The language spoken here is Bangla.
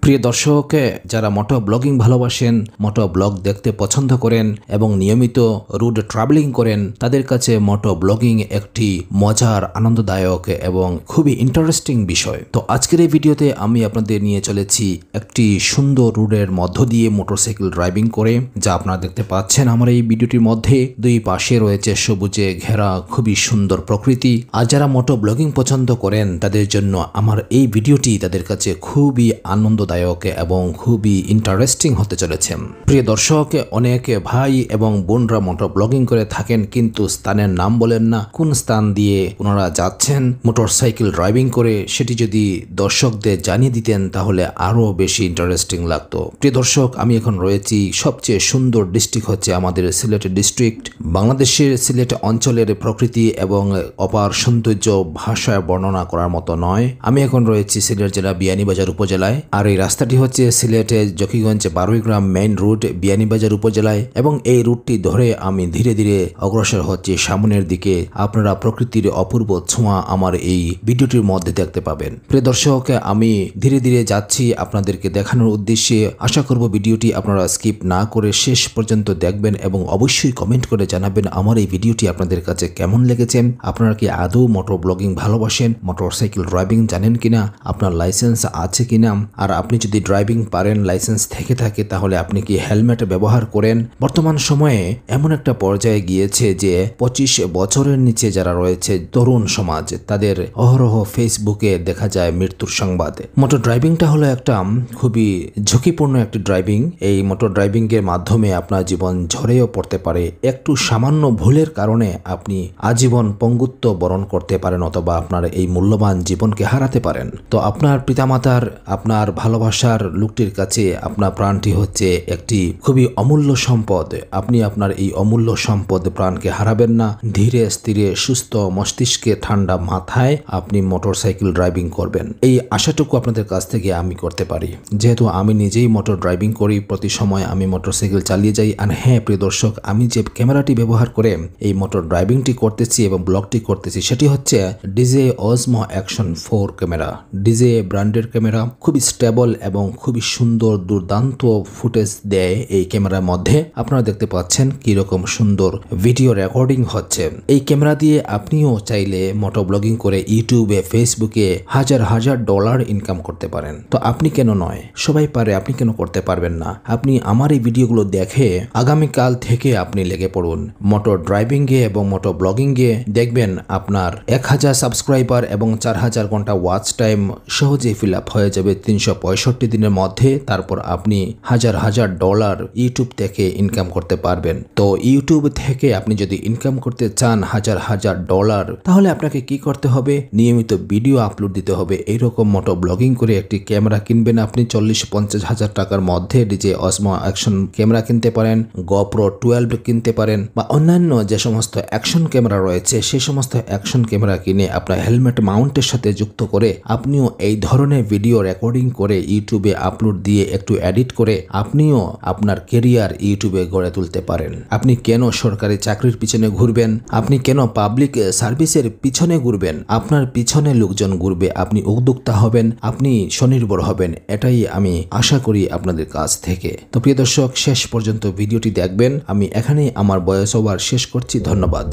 প্রিয় দর্শক, যারা মোটো ব্লগিং ভালোবাসেন, মোটো ব্লগ দেখতে পছন্দ করেন এবং নিয়মিত রোড ট্রাভেলিং করেন, তাদের কাছে মোটো ব্লগিং একটি মজার, আনন্দদায়ক এবং খুবই ইন্টারেস্টিং বিষয়। তো আজকের এই ভিডিওতে আমি আপনাদের নিয়ে চলেছি একটি সুন্দর রোডের মধ্য দিয়ে মোটরসাইকেল ড্রাইভিং করে, যা আপনারা দেখতে পাচ্ছেন আমার এই ভিডিওটির মধ্যে। দুই পাশে রয়েছে সবুজে ঘেরা খুবই সুন্দর প্রকৃতি। আর যারা মোটো ব্লগিং পছন্দ করেন তাদের জন্য আমার এই ভিডিওটি তাদের কাছে খুবই আনন্দদায়ক এবং খুবই ইন্টারেস্টিং হতে চলেছে। প্রিয় দর্শক, অনেক ভাই এবং বোনরা মোটো ব্লগিং করে থাকেন, কিন্তু স্থানের নাম বলেন না, কোন স্থান দিয়ে ওনারা যাচ্ছেন মোটরসাইকেল ড্রাইভিং করে। সেটি যদি দর্শকদের জানিয়ে দিতেন তাহলে আরো বেশি ইন্টারেস্টিং লাগতো। প্রিয় দর্শক, আমি এখন রয়েছি সবচেয়ে সুন্দর ডিস্ট্রিক্ট হচ্ছে আমাদের সিলেট ডিস্ট্রিক্ট। বাংলাদেশের সিলেট অঞ্চলের প্রকৃতি এবং অপার সৌন্দর্য ভাষায় বর্ণনা করার মতো নয়। আমি এখন রয়েছি সিলেট জেলা বিয়ানীবাজার উপজেলায়, আর এই রাস্তাটি হচ্ছে সিলেটের জকিগঞ্জ বারুইগ্রাম মেইন রুট বিয়ানীবাজার উপজেলায়, এবং এই রুটটি ধরে আমি ধীরে ধীরে অগ্রসর হচ্ছি সামনের দিকে। আপনারা প্রকৃতির অপূর্ব ছোঁয়া আমার এই ভিডিওটির মধ্যে দেখতে পাবেন। প্রিয় দর্শক, আমি ধীরে ধীরে যাচ্ছি আপনাদেরকে দেখানোর উদ্দেশ্যে। আশা করব ভিডিওটি আপনারা স্কিপ না করে শেষ পর্যন্ত দেখবেন এবং অবশ্যই কমেন্ট করে জানাবেন আমার এই ভিডিওটি আপনাদের কাছে কেমন লেগেছে। আপনারা কি আদৌ মোটর ব্লগিং ভালোবাসেন, মোটরসাইকেল ড্রাইভিং জানেন কিনা, আপনার লাইসেন্স আছে কিনা, আর আপনি যদি ড্রাইভিং পারেন, লাইসেন্স থেকে থাকে, তাহলে আপনি কি হেলমেট ব্যবহার করেন। বর্তমান সময়ে এমন একটা পর্যায়ে গিয়েছে যে 25 বছরের নিচে যারা রয়েছে তরুণ সমাজ, তাদের অহরহ ফেসবুকে দেখা যায় মৃত্যুর সংবাদ। মোটর ড্রাইভিংটা হলো একটা খুবই ঝুঁকিপূর্ণ একটি ড্রাইভিং। এই মোটর ড্রাইভিং এর মাধ্যমে আপনার জীবন ঝরেও পড়তে পারে। একটু সামান্য ভুলের কারণে আপনি আজীবন পঙ্গুত্ব বরণ করতে পারেন, অথবা আপনার এই মূল্যবান জীবনকে হারাতে পারেন। তো আপনার পিতামাতার, আপনার ভালোবাসার লোকটির কাছে আপনার প্রাণটি হচ্ছে একটি খুবই অমূল্য সম্পদ। আপনি আপনার এই অমূল্য সম্পদ প্রাণকে হারাবেন না। ধীরে স্থিরে সুস্থ মস্তিষ্কে ঠান্ডা মাথায় আপনি মোটরসাইকেল ড্রাইভিং করবেন, এই আশাটুকু আপনাদের কাছ থেকে আমি করতে পারি। যেহেতু আমি নিজেই মোটর ড্রাইভিং করি, প্রতি সময় আমি মোটরসাইকেল চালিয়ে যাই। আর হ্যাঁ প্রিয় দর্শক, আমি যে ক্যামেরাটি ব্যবহার করে এই মোটর ড্রাইভিংটি করতেছি এবং ব্লগটি করতেছি, সেটি হচ্ছে ডিজে অসমো অ্যাকশন 4 ক্যামেরা। ডিজে ব্র্যান্ডের ক্যামেরা, খুবই স্টেবল এবং খুবই সুন্দর দুর্দান্ত ফুটেজ দেয় এই ক্যামেরার মধ্যে। আপনারা দেখতে পাচ্ছেন কিরকম সুন্দর ভিডিও রেকর্ডিং হচ্ছে। এই ক্যামেরা দিয়ে আপনিও চাইলে মোটো ব্লগিং করে ইউটিউবে, ফেসবুকে হাজার হাজার ডলার ইনকাম করতে পারেন। তো আপনি কেন নয়? সবাই পারে, আপনি কেন করতে পারবেন না? আপনি আমার এই ভিডিওগুলো দেখে আগামীকাল থেকে আপনি লেগে পড়ুন মোটর ড্রাইভিং এ এবং মোটো ব্লগিং এ। দেখবেন আপনার 1000 সাবস্ক্রাইবার এবং 4000 ঘন্টা ওয়াচ টাইম সহজেই ফিল আপ হয়ে যাবে 365 দিনের মধ্যে। তারপর আপনি হাজার হাজার ডলার ইউটিউব থেকে ইনকাম করতে পারবেন। তো ইউটিউব থেকে আপনি যদি ইনকাম করতে চান হাজার হাজার ডলার, তাহলে আপনাকে কি করতে হবে? নিয়মিত ভিডিও আপলোড দিতে হবে। এইরকম মোটো ব্লগিং করে একটি ক্যামেরা কিনবেন আপনি 40-50 হাজার টাকার মধ্যে। ডিজে অসমো অ্যাকশন ক্যামেরা কিনতে পারেন, গোপ্রো 12 কিনতে পারেন, বা অন্যান্য যে সমস্ত অ্যাকশন ক্যামেরা রয়েছে সেই সমস্ত অ্যাকশন ক্যামেরা কিনে আপনার হেলমেট মাউন্টের সাথে যুক্ত করে আপনিও এই ধরনের ভিডিও রেকর্ডিং করে ইউটিউবে আপলোড দিয়ে একটু এডিট করে আপনিও আপনার ক্যারিয়ার ইউটিউবে গড়ে তুলতে পারেন। আপনি কেন সরকারি চাকরির পিছনে ঘুরবেন? আপনি কেন পাবলিক সার্ভিসের পিছনে ঘুরবেন? আপনার পিছনে লোকজন ঘুরবে, আপনি উদ্যোক্তা হবেন, আপনি স্বনির্ভর হবেন। এটাই আমি আশা করি আপনাদের কাছ থেকে। তো প্রিয় দর্শক, শেষ পর্যন্ত ভিডিওটি দেখবেন। আমি এখানেই আমার ভয়েস ওভার শেষ করছি। ধন্যবাদ।